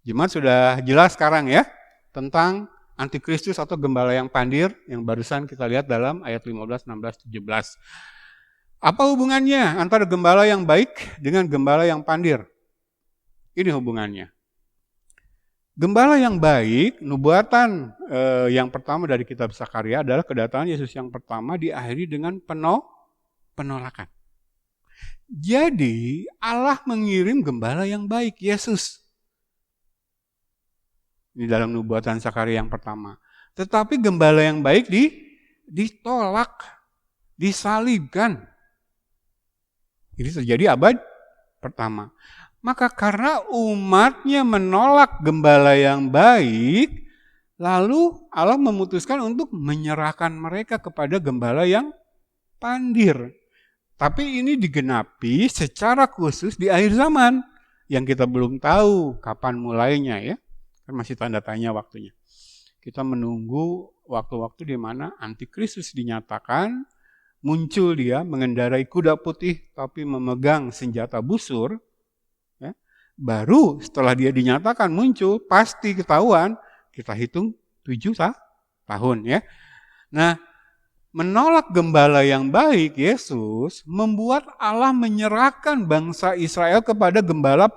Jemaat sudah jelas sekarang ya tentang antikristus atau gembala yang pandir yang barusan kita lihat dalam ayat 15, 16, 17. Apa hubungannya antara gembala yang baik dengan gembala yang pandir? Ini hubungannya. Gembala yang baik, nubuatan yang pertama dari kitab Zakaria adalah kedatangan Yesus yang pertama diakhiri dengan penolakan. Jadi Allah mengirim gembala yang baik, Yesus. Ini dalam nubuatan Zakaria yang pertama. Tetapi gembala yang baik ditolak, disalibkan. Ini terjadi abad pertama. Maka karena umatnya menolak gembala yang baik, lalu Allah memutuskan untuk menyerahkan mereka kepada gembala yang pandir. Tapi ini digenapi secara khusus di akhir zaman, yang kita belum tahu kapan mulainya ya. Kan masih tanda tanya waktunya. Kita menunggu waktu-waktu di mana antikristus dinyatakan, muncul dia mengendarai kuda putih tapi memegang senjata busur. Ya. Baru setelah dia dinyatakan muncul, pasti ketahuan, kita hitung 7 tahun ya. Nah, menolak gembala yang baik Yesus membuat Allah menyerahkan bangsa Israel kepada gembala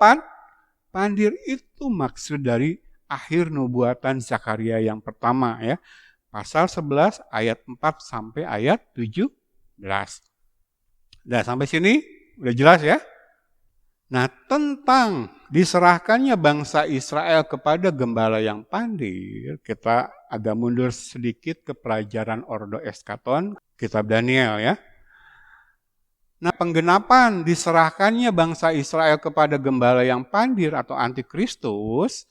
pandir. Itu maksud dari akhir nubuatan Zakaria yang pertama ya. Pasal 11 ayat 4 sampai ayat 17. Nah, sampai sini udah jelas ya. Nah, tentang diserahkannya bangsa Israel kepada gembala yang pandir, kita agak mundur sedikit ke pelajaran Ordo Eskaton, kitab Daniel ya. Nah, penggenapan diserahkannya bangsa Israel kepada gembala yang pandir atau antikristus,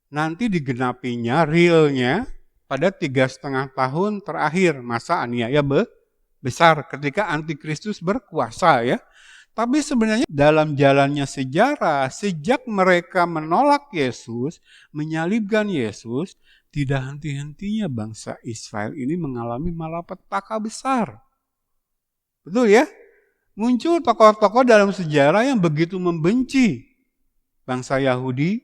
nanti digenapinya realnya pada 3,5 tahun terakhir masa aniaya besar ketika antikristus berkuasa ya. Tapi sebenarnya dalam jalannya sejarah, sejak mereka menolak Yesus, menyalibkan Yesus, tidak henti-hentinya bangsa Israel ini mengalami malapetaka besar. Betul ya? Muncul tokoh-tokoh dalam sejarah yang begitu membenci bangsa Yahudi,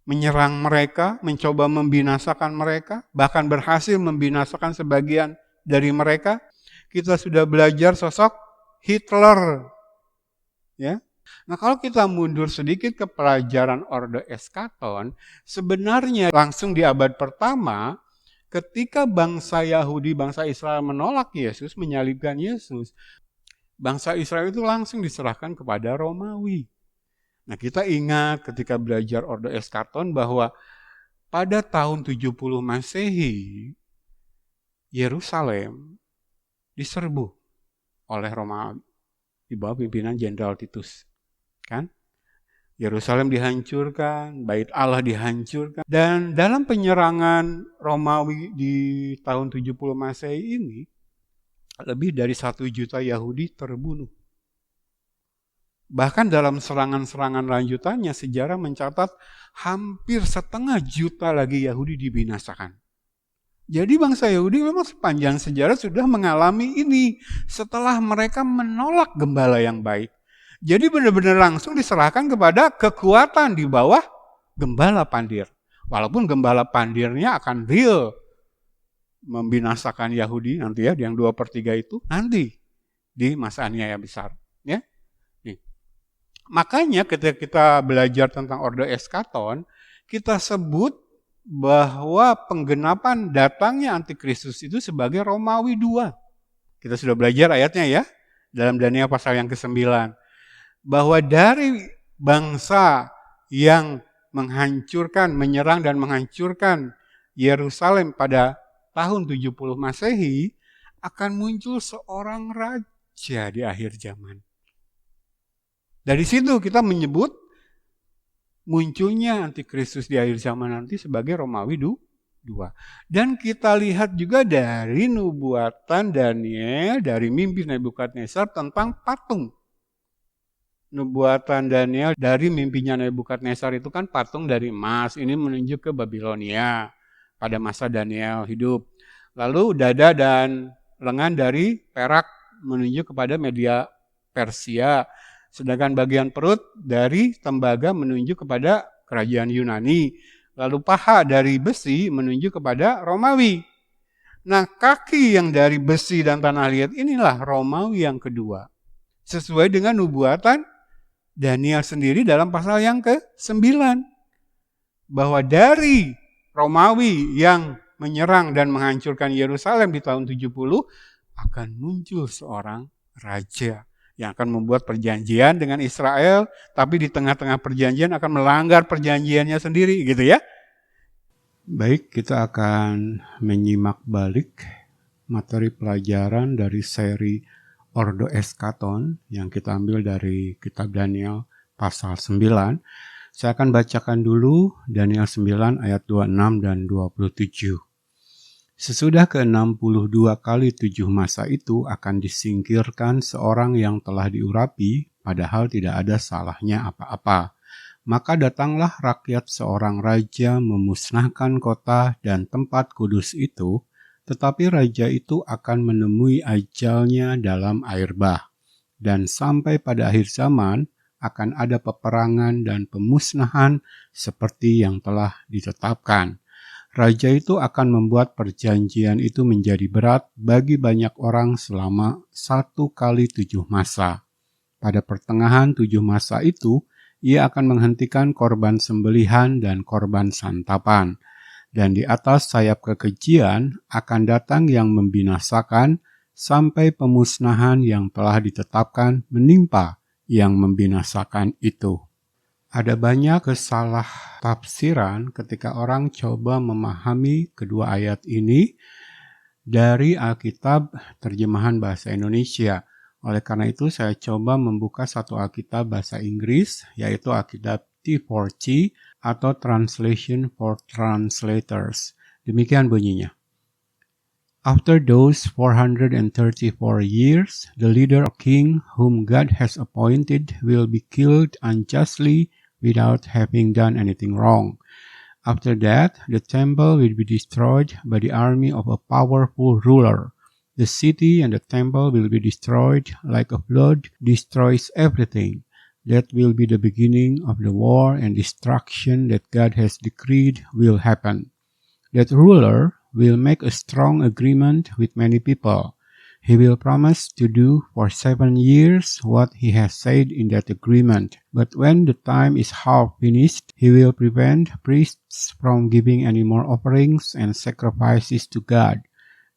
menyerang mereka, mencoba membinasakan mereka, bahkan berhasil membinasakan sebagian dari mereka. Kita sudah belajar sosok Hitler. Ya. Nah, kalau kita mundur sedikit ke pelajaran Ordo Eskaton, sebenarnya langsung di abad pertama, ketika bangsa Yahudi, bangsa Israel menolak Yesus, menyalibkan Yesus, bangsa Israel itu langsung diserahkan kepada Romawi. Nah, kita ingat ketika belajar Ordo Eskaton bahwa pada tahun 70 Masehi, Yerusalem diserbu oleh Romawi di bawah pimpinan Jenderal Titus. Kan? Yerusalem dihancurkan, Bait Allah dihancurkan. Dan dalam penyerangan Romawi di tahun 70 Masehi ini, lebih dari 1 juta Yahudi terbunuh. Bahkan dalam serangan-serangan lanjutannya, sejarah mencatat hampir 1,5 juta lagi Yahudi dibinasakan. Jadi bangsa Yahudi memang sepanjang sejarah sudah mengalami ini setelah mereka menolak gembala yang baik. Jadi benar-benar langsung diserahkan kepada kekuatan di bawah gembala pandir. Walaupun gembala pandirnya akan real membinasakan Yahudi nanti ya, yang 2/3 itu nanti di masa aniaya besar. Ya. Makanya ketika kita belajar tentang Ordo Eskaton, kita sebut bahwa penggenapan datangnya antikristus itu sebagai Romawi 2. Kita sudah belajar ayatnya ya, dalam Daniel pasal yang ke-9. Bahwa dari bangsa yang menghancurkan, menyerang dan menghancurkan Yerusalem pada tahun 70 Masehi, akan muncul seorang raja di akhir zaman. Dari situ kita menyebut munculnya antikristus di akhir zaman nanti sebagai Romawi 2. Dan kita lihat juga dari nubuatan Daniel, dari mimpi Nebukadnezar tentang patung. Nubuatan Daniel dari mimpinya Nebukadnezar itu kan patung dari emas. Ini menunjuk ke Babilonia pada masa Daniel hidup. Lalu dada dan lengan dari perak menunjuk kepada media Persia. Sedangkan bagian perut dari tembaga menunjuk kepada kerajaan Yunani. Lalu paha dari besi menunjuk kepada Romawi. Nah, kaki yang dari besi dan tanah liat inilah Romawi yang kedua. Sesuai dengan nubuatan Daniel sendiri dalam pasal yang ke-9. Bahwa dari Romawi yang menyerang dan menghancurkan Yerusalem di tahun 70 akan muncul seorang raja yang akan membuat perjanjian dengan Israel, tapi di tengah-tengah perjanjian akan melanggar perjanjiannya sendiri, gitu ya. Baik, kita akan menyimak balik materi pelajaran dari seri Ordo Eskaton yang kita ambil dari kitab Daniel pasal 9. Saya akan bacakan dulu Daniel 9 ayat 26 dan 27. Sesudah ke-62 kali 7 masa itu akan disingkirkan seorang yang telah diurapi, padahal tidak ada salahnya apa-apa. Maka datanglah rakyat seorang raja memusnahkan kota dan tempat kudus itu, tetapi raja itu akan menemui ajalnya dalam air bah. Dan sampai pada akhir zaman akan ada peperangan dan pemusnahan seperti yang telah ditetapkan. Raja itu akan membuat perjanjian itu menjadi berat bagi banyak orang selama 1 kali 7 masa. Pada pertengahan 7 masa itu, ia akan menghentikan korban sembelihan dan korban santapan. Dan di atas sayap kekejian akan datang yang membinasakan sampai pemusnahan yang telah ditetapkan menimpa yang membinasakan itu. Ada banyak kesalah tafsiran ketika orang coba memahami kedua ayat ini dari Alkitab terjemahan bahasa Indonesia. Oleh karena itu saya coba membuka satu Alkitab bahasa Inggris, yaitu Alkitab T4T atau Translation for Translators. Demikian bunyinya. After those 434 years, the leader or king whom God has appointed will be killed unjustly without having done anything wrong. After that, the temple will be destroyed by the army of a powerful ruler. The city and the temple will be destroyed like a flood destroys everything. That will be the beginning of the war and destruction that God has decreed will happen. That ruler will make a strong agreement with many people. He will promise to do for 7 years what he has said in that agreement. But when the time is half finished, he will prevent priests from giving any more offerings and sacrifices to God.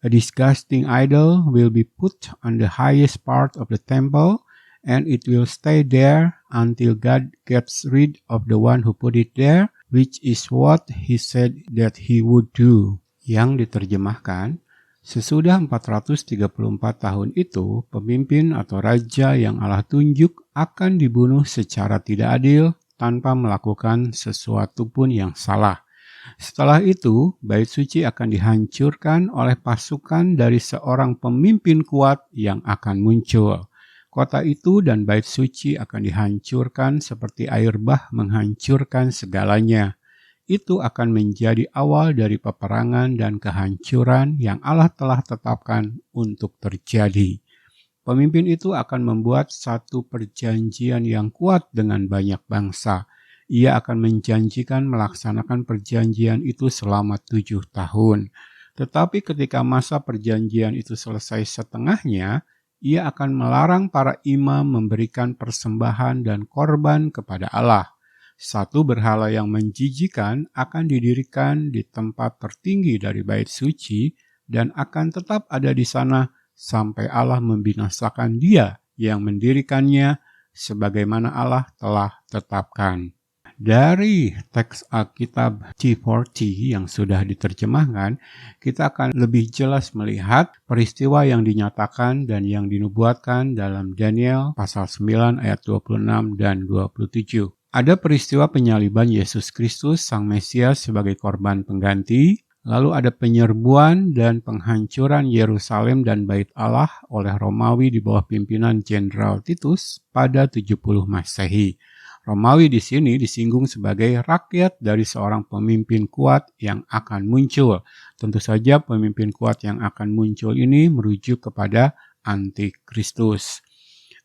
A disgusting idol will be put on the highest part of the temple, and it will stay there until God gets rid of the one who put it there, which is what he said that he would do. Yang diterjemahkan, sesudah 434 tahun itu, pemimpin atau raja yang Allah tunjuk akan dibunuh secara tidak adil tanpa melakukan sesuatu pun yang salah. Setelah itu, bait suci akan dihancurkan oleh pasukan dari seorang pemimpin kuat yang akan muncul. Kota itu dan bait suci akan dihancurkan seperti air bah menghancurkan segalanya. Itu akan menjadi awal dari peperangan dan kehancuran yang Allah telah tetapkan untuk terjadi. Pemimpin itu akan membuat satu perjanjian yang kuat dengan banyak bangsa. Ia akan menjanjikan melaksanakan perjanjian itu selama 7 tahun. Tetapi ketika masa perjanjian itu selesai setengahnya, ia akan melarang para imam memberikan persembahan dan korban kepada Allah. Satu berhala yang menjijikan akan didirikan di tempat tertinggi dari bait suci dan akan tetap ada di sana sampai Allah membinasakan dia yang mendirikannya sebagaimana Allah telah tetapkan. Dari teks Alkitab T4T yang sudah diterjemahkan, kita akan lebih jelas melihat peristiwa yang dinyatakan dan yang dinubuatkan dalam Daniel pasal 9 ayat 26 dan 27. Ada peristiwa penyaliban Yesus Kristus Sang Mesias sebagai korban pengganti, lalu ada penyerbuan dan penghancuran Yerusalem dan Bait Allah oleh Romawi di bawah pimpinan Jenderal Titus pada 70 Masehi. Romawi di sini disinggung sebagai rakyat dari seorang pemimpin kuat yang akan muncul. Tentu saja pemimpin kuat yang akan muncul ini merujuk kepada Antikristus.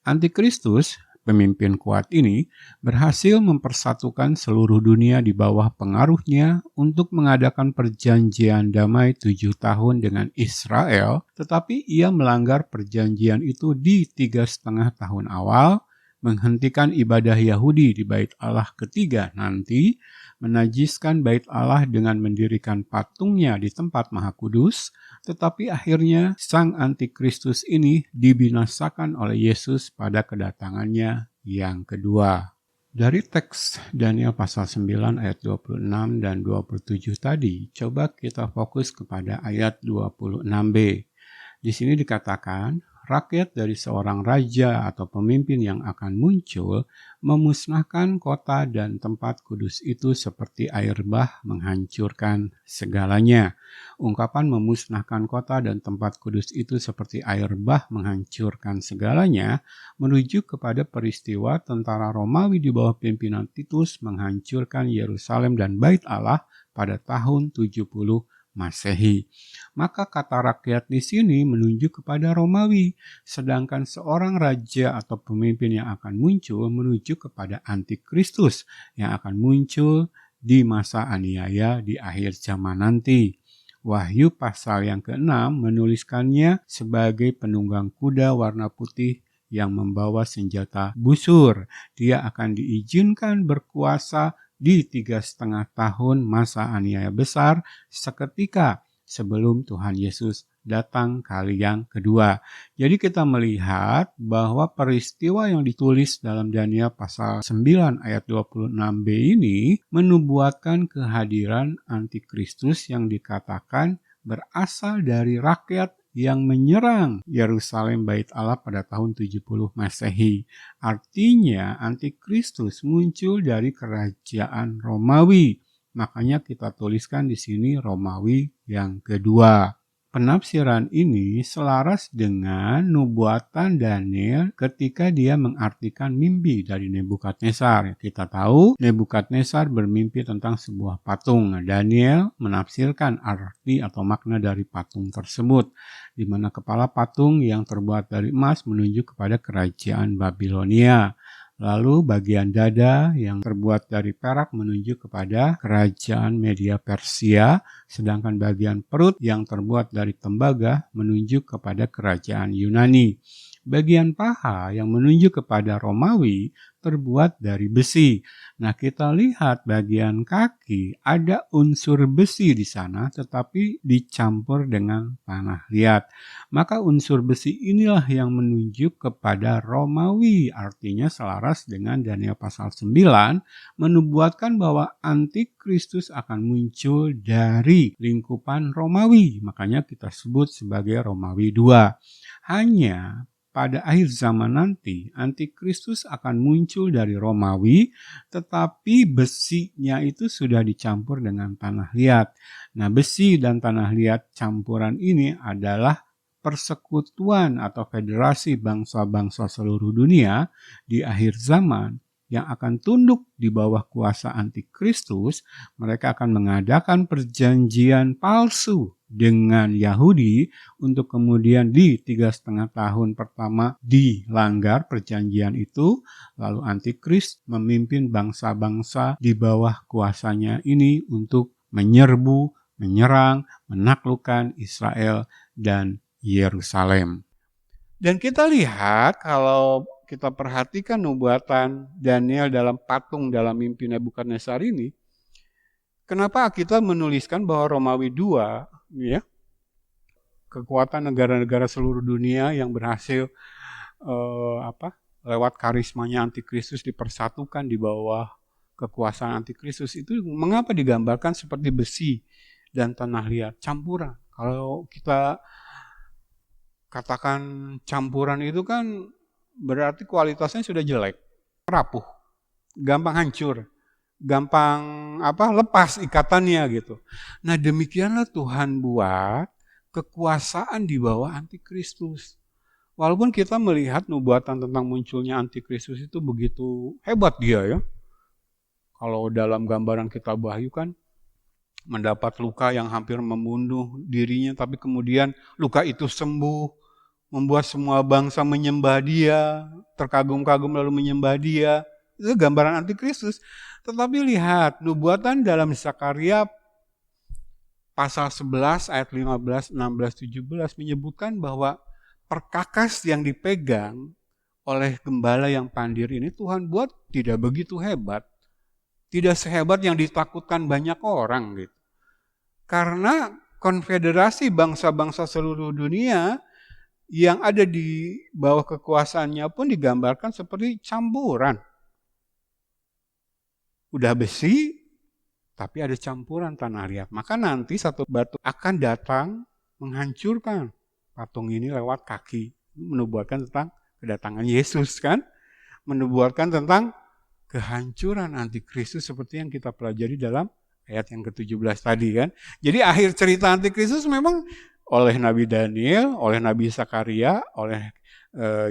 Antikristus Pemimpin kuat ini berhasil mempersatukan seluruh dunia di bawah pengaruhnya untuk mengadakan perjanjian damai 7 tahun dengan Israel, tetapi ia melanggar perjanjian itu di 3,5 tahun awal, menghentikan ibadah Yahudi di Bait Allah ketiga nanti, menajiskan Bait Allah dengan mendirikan patungnya di tempat Maha Kudus, tetapi akhirnya sang antikristus ini dibinasakan oleh Yesus pada kedatangannya yang kedua. Dari teks Daniel pasal 9 ayat 26 dan 27 tadi, coba kita fokus kepada ayat 26b. Di sini dikatakan, rakyat dari seorang raja atau pemimpin yang akan muncul memusnahkan kota dan tempat kudus itu seperti air bah menghancurkan segalanya. Ungkapan memusnahkan kota dan tempat kudus itu seperti air bah menghancurkan segalanya merujuk kepada peristiwa tentara Romawi di bawah pimpinan Titus menghancurkan Yerusalem dan Bait Allah pada tahun 70 Masehi. Maka kata rakyat di sini menunjuk kepada Romawi, sedangkan seorang raja atau pemimpin yang akan muncul menuju kepada antikristus yang akan muncul di masa aniaya di akhir zaman nanti. Wahyu pasal yang ke-6 menuliskannya sebagai penunggang kuda warna putih yang membawa senjata busur. Dia akan diizinkan berkuasa di 3,5 tahun masa aniaya besar seketika sebelum Tuhan Yesus datang kali yang kedua. Jadi kita melihat bahwa peristiwa yang ditulis dalam Daniel pasal 9 ayat 26b ini menubuatkan kehadiran antikristus yang dikatakan berasal dari rakyat yang menyerang Yerusalem Bait Allah pada tahun 70 Masehi. Artinya antikristus muncul dari kerajaan Romawi. Makanya kita tuliskan di sini Romawi yang kedua. Penafsiran ini selaras dengan nubuatan Daniel ketika dia mengartikan mimpi dari Nebukadnezar. Kita tahu Nebukadnezar bermimpi tentang sebuah patung. Daniel menafsirkan arti atau makna dari patung tersebut, di mana kepala patung yang terbuat dari emas menunjuk kepada kerajaan Babilonia. Lalu bagian dada yang terbuat dari perak menunjuk kepada kerajaan Media Persia, sedangkan bagian perut yang terbuat dari tembaga menunjuk kepada kerajaan Yunani. Bagian paha yang menunjuk kepada Romawi terbuat dari besi. Nah, kita lihat bagian kaki ada unsur besi di sana tetapi dicampur dengan tanah liat. Maka unsur besi inilah yang menunjuk kepada Romawi. Artinya selaras dengan Daniel pasal 9 menubuatkan bahwa antikristus akan muncul dari lingkupan Romawi. Makanya kita sebut sebagai Romawi II. Hanya pada akhir zaman nanti, antikristus akan muncul dari Romawi, tetapi besinya itu sudah dicampur dengan tanah liat. Nah, besi dan tanah liat campuran ini adalah persekutuan atau federasi bangsa-bangsa seluruh dunia di akhir zaman yang akan tunduk di bawah kuasa antikristus. Mereka akan mengadakan perjanjian palsu dengan Yahudi untuk kemudian di 3,5 tahun pertama dilanggar perjanjian itu, lalu antikris memimpin bangsa-bangsa di bawah kuasanya ini untuk menyerbu, menyerang, menaklukkan Israel dan Yerusalem. Dan kita lihat kalau kita perhatikan nubuatan Daniel dalam patung dalam mimpi Nebukadnezar ini, kenapa kita menuliskan bahwa Romawi II, ya, kekuatan negara-negara seluruh dunia yang berhasil lewat karismanya antikristus dipersatukan di bawah kekuasaan antikristus itu, mengapa digambarkan seperti besi dan tanah liat campuran? Kalau kita katakan campuran itu kan berarti kualitasnya sudah jelek, rapuh, gampang hancur, gampang lepas ikatannya gitu. Nah, demikianlah Tuhan buat kekuasaan di bawah antikristus. Walaupun kita melihat nubuatan tentang munculnya antikristus itu begitu hebat dia ya. Kalau dalam gambaran kitab Wahyu kan mendapat luka yang hampir membunuh dirinya, tapi kemudian luka itu sembuh, membuat semua bangsa menyembah dia. terkagum-kagum lalu menyembah dia. Itu gambaran antikristus. Tetapi lihat, nubuatan dalam Zakaria pasal 11 ayat 15, 16, 17 menyebutkan bahwa perkakas yang dipegang oleh gembala yang pandir ini Tuhan buat tidak begitu hebat. Tidak sehebat yang ditakutkan banyak orang gitu. Karena konfederasi bangsa-bangsa seluruh dunia yang ada di bawah kekuasaannya pun digambarkan seperti campuran. Udah besi, tapi ada campuran tanah liat. Maka nanti satu batu akan datang menghancurkan patung ini lewat kaki. Menubuatkan tentang kedatangan Yesus kan. Menubuatkan tentang kehancuran antikristus seperti yang kita pelajari dalam ayat yang ke-17 tadi kan. Jadi akhir cerita antikristus memang oleh Nabi Daniel, oleh Nabi Zakaria, oleh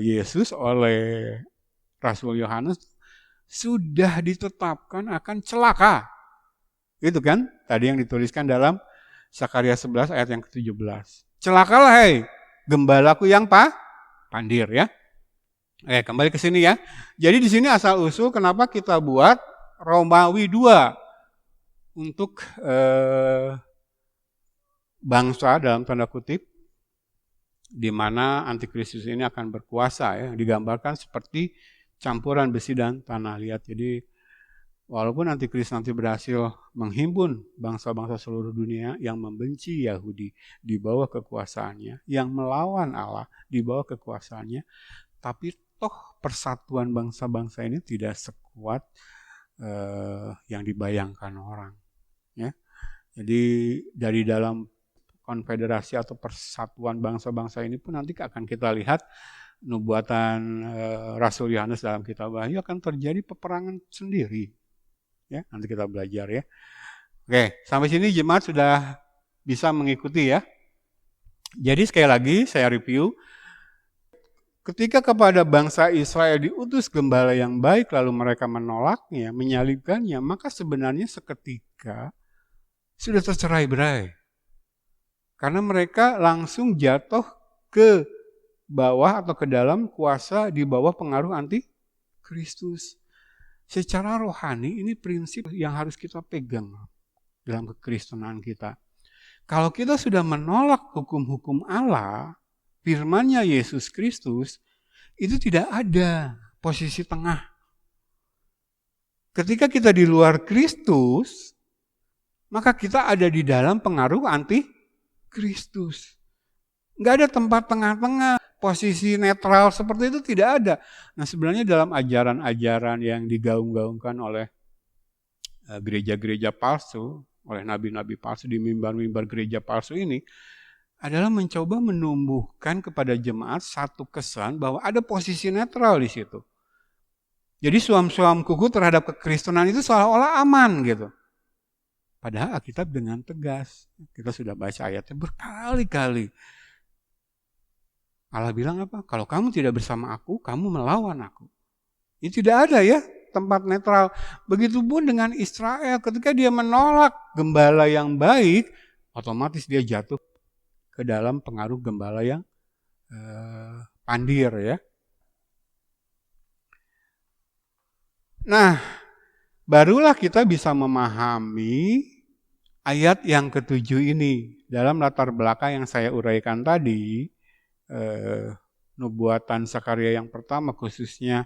Yesus, oleh Rasul Yohanes sudah ditetapkan akan celaka. Itu kan tadi yang dituliskan dalam Zakaria 11 ayat yang ke-17. Celakalah hei gembalaku yang pandir ya. Kembali ke sini ya. Jadi di sini asal usul kenapa kita buat Romawi 2 untuk bangsa dalam tanda kutip di mana antikristus ini akan berkuasa ya, digambarkan seperti campuran besi dan tanah liat. Jadi walaupun antikristus nanti berhasil menghimpun bangsa-bangsa seluruh dunia yang membenci Yahudi di bawah kekuasaannya, yang melawan Allah di bawah kekuasaannya, tapi toh persatuan bangsa-bangsa ini tidak sekuat yang dibayangkan orang. Ya. Jadi dari dalam konfederasi atau persatuan bangsa-bangsa ini pun nanti akan kita lihat nubuatan Rasul Yohanes dalam kitab Wahyu akan terjadi peperangan sendiri. Ya, nanti kita belajar ya. Oke, sampai sini jemaat sudah bisa mengikuti ya. Jadi sekali lagi saya review. Ketika kepada bangsa Israel diutus gembala yang baik lalu mereka menolaknya, menyalibkannya, maka sebenarnya seketika sudah tercerai-berai. Karena mereka langsung jatuh ke bawah atau ke dalam kuasa di bawah pengaruh antikristus. Secara rohani ini prinsip yang harus kita pegang dalam kekristenan kita. Kalau kita sudah menolak hukum-hukum Allah, firman-Nya Yesus Kristus, itu tidak ada posisi tengah. Ketika kita di luar Kristus, maka kita ada di dalam pengaruh anti-Kristus. Nggak ada tempat tengah-tengah, posisi netral seperti itu tidak ada. Nah sebenarnya dalam ajaran-ajaran yang digaung-gaungkan oleh gereja-gereja palsu, oleh nabi-nabi palsu di mimbar-mimbar gereja palsu ini, adalah mencoba menumbuhkan kepada jemaat satu kesan bahwa ada posisi netral di situ. Jadi suam-suam kuku terhadap kekristenan itu seolah-olah aman gitu. Padahal Alkitab dengan tegas, kita sudah baca ayatnya berkali-kali. Allah bilang apa? Kalau kamu tidak bersama aku, kamu melawan aku. Ini tidak ada ya tempat netral. Begitupun dengan Israel, ketika dia menolak gembala yang baik, otomatis dia jatuh ke dalam pengaruh gembala yang pandir ya. Nah, barulah kita bisa memahami ayat yang ke-7 ini. Dalam latar belakang yang saya uraikan tadi, nubuatan Zakaria yang pertama khususnya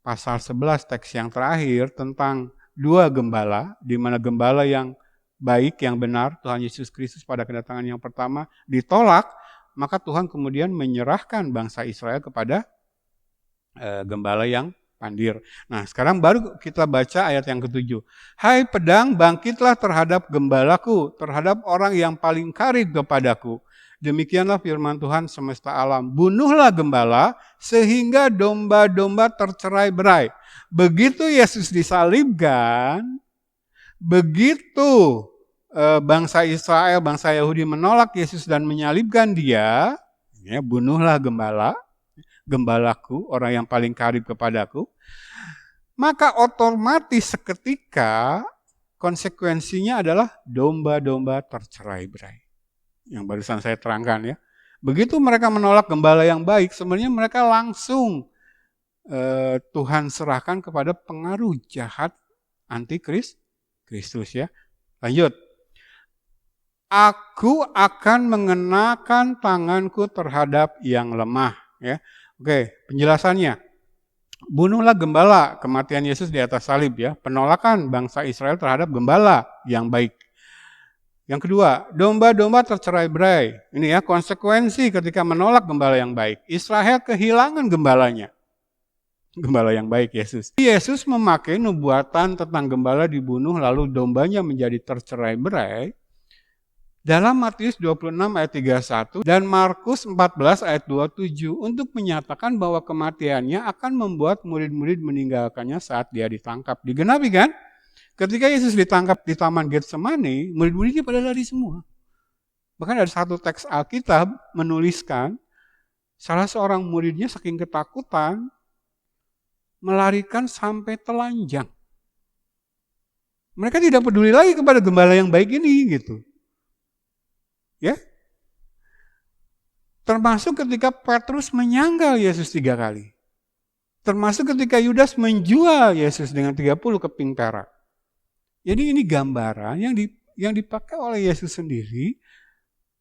pasal 11 teks yang terakhir tentang dua gembala, di mana gembala yang baik, yang benar, Tuhan Yesus Kristus pada kedatangan yang pertama ditolak, maka Tuhan kemudian menyerahkan bangsa Israel kepada gembala yang pandir. Nah sekarang baru kita baca ayat yang ke-7. Hai pedang, bangkitlah terhadap gembalaku, terhadap orang yang paling karib kepadaku. Demikianlah firman Tuhan semesta alam. Bunuhlah gembala sehingga domba-domba tercerai-berai. Begitu Yesus disalibkan, begitu bangsa Israel, bangsa Yahudi menolak Yesus dan menyalibkan dia, ya, bunuhlah gembalaku, orang yang paling karib kepadaku, maka otomatis seketika konsekuensinya adalah domba-domba tercerai-berai. Yang barusan saya terangkan ya. Begitu mereka menolak gembala yang baik, sebenarnya mereka langsung Tuhan serahkan kepada pengaruh jahat antikristus ya. Lanjut. Aku akan mengenakan tanganku terhadap yang lemah. Ya. Oke, penjelasannya. Bunuhlah gembala, kematian Yesus di atas salib ya. Penolakan bangsa Israel terhadap gembala yang baik. Yang kedua, domba-domba tercerai-berai. Ini ya konsekuensi ketika menolak gembala yang baik. Israel kehilangan gembalanya. Gembala yang baik Yesus. Yesus memakai nubuatan tentang gembala dibunuh lalu dombanya menjadi tercerai-berai. Dalam Matius 26 ayat 31 dan Markus 14 ayat 27 untuk menyatakan bahwa kematiannya akan membuat murid-murid meninggalkannya saat dia ditangkap. Digenapi kan? Ketika Yesus ditangkap di Taman Getsemani, murid-muridnya pada lari semua. Bahkan ada satu teks Alkitab menuliskan salah seorang muridnya saking ketakutan melarikan sampai telanjang. Mereka tidak peduli lagi kepada gembala yang baik ini gitu. Ya, termasuk ketika Petrus menyangkal Yesus 3 kali. Termasuk ketika Yudas menjual Yesus dengan 30 keping perak. Jadi ini gambaran yang dipakai oleh Yesus sendiri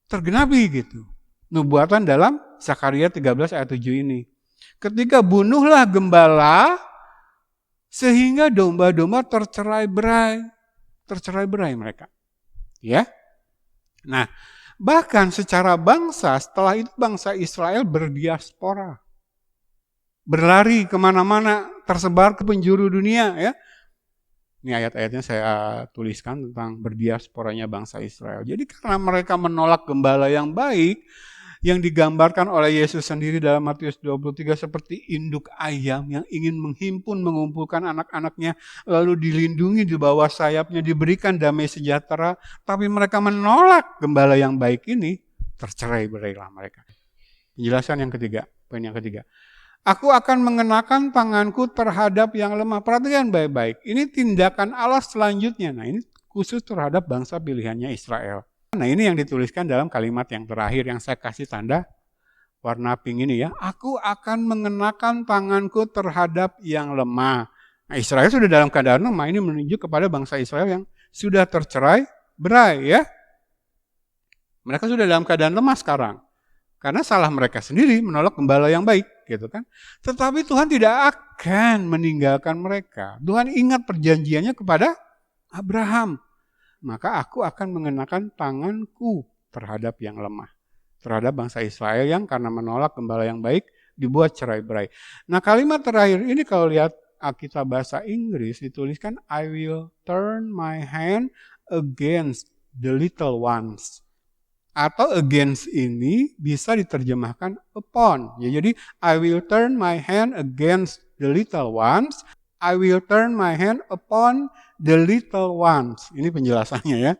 tergenapi gitu. Nubuatan dalam Zakaria 13 ayat 7 ini. Ketika bunuhlah gembala sehingga domba-domba tercerai-berai mereka. Ya. Nah, bahkan secara bangsa, setelah itu bangsa Israel berdiaspora. Berlari kemana-mana, tersebar ke penjuru dunia. Ya. Ini ayat-ayatnya saya tuliskan tentang berdiasporanya bangsa Israel. Jadi karena mereka menolak gembala yang baik, yang digambarkan oleh Yesus sendiri dalam Matius 23 seperti induk ayam yang ingin mengumpulkan anak-anaknya, lalu dilindungi di bawah sayapnya, diberikan damai sejahtera, tapi mereka menolak gembala yang baik ini, tercerai-berailah mereka. Penjelasan yang ketiga, poin yang ketiga. Aku akan mengenakan tanganku terhadap yang lemah. Perhatikan baik-baik, ini tindakan Allah selanjutnya. Nah ini khusus terhadap bangsa pilihannya Israel. Nah ini yang dituliskan dalam kalimat yang terakhir yang saya kasih tanda warna pink ini ya. Aku akan mengenakan tanganku terhadap yang lemah. Nah Israel sudah dalam keadaan lemah, ini menunjuk kepada bangsa Israel yang sudah tercerai berai ya. Mereka sudah dalam keadaan lemah sekarang. Karena salah mereka sendiri menolak gembala yang baik gitu kan. Tetapi Tuhan tidak akan meninggalkan mereka. Tuhan ingat perjanjiannya kepada Abraham. Maka aku akan mengenakan tanganku terhadap yang lemah. Terhadap bangsa Israel yang karena menolak gembala yang baik dibuat cerai-berai. Nah kalimat terakhir ini kalau lihat Alkitab bahasa Inggris dituliskan I will turn my hand against the little ones. Atau against ini bisa diterjemahkan upon. Ya, jadi I will turn my hand against the little ones. I will turn my hand upon the little ones. Ini penjelasannya ya.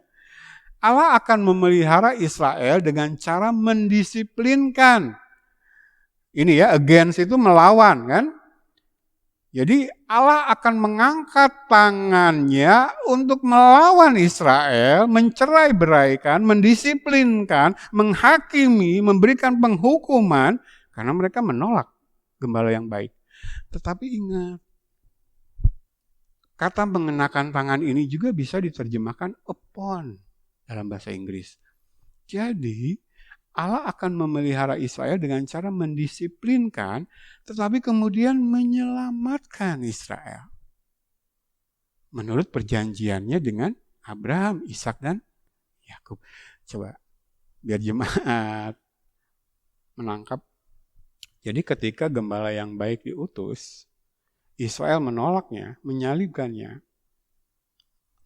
Allah akan memelihara Israel dengan cara mendisiplinkan. Ini ya, against itu melawan kan. Jadi Allah akan mengangkat tangannya untuk melawan Israel, mencerai-beraikan, mendisiplinkan, menghakimi, memberikan penghukuman karena mereka menolak gembala yang baik. Tetapi ingat, kata mengenakan tangan ini juga bisa diterjemahkan upon dalam bahasa Inggris. Jadi Allah akan memelihara Israel dengan cara mendisiplinkan, tetapi kemudian menyelamatkan Israel. Menurut perjanjiannya dengan Abraham, Ishak dan Yakub. Coba biar jemaat menangkap. Jadi ketika gembala yang baik diutus, Israel menolaknya, menyalibkannya,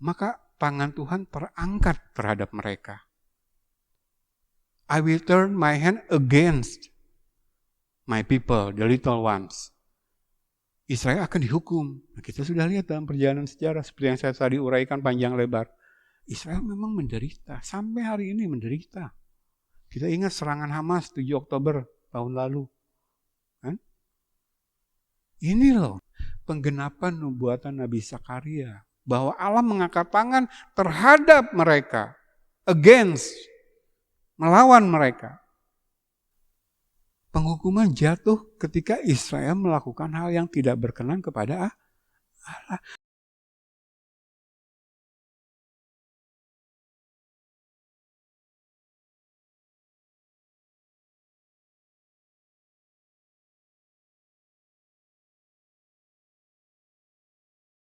maka tangan Tuhan terangkat terhadap mereka. I will turn my hand against my people, the little ones. Israel akan dihukum. Nah, kita sudah lihat dalam perjalanan sejarah, seperti yang saya tadi uraikan panjang lebar. Israel memang menderita, sampai hari ini menderita. Kita ingat serangan Hamas 7 Oktober tahun lalu. Kan? Ini loh. Penggenapan nubuatan Nabi Zakaria bahwa Allah mengangkat tangan terhadap mereka, against, melawan mereka. Penghukuman jatuh ketika Israel melakukan hal yang tidak berkenan kepada Allah.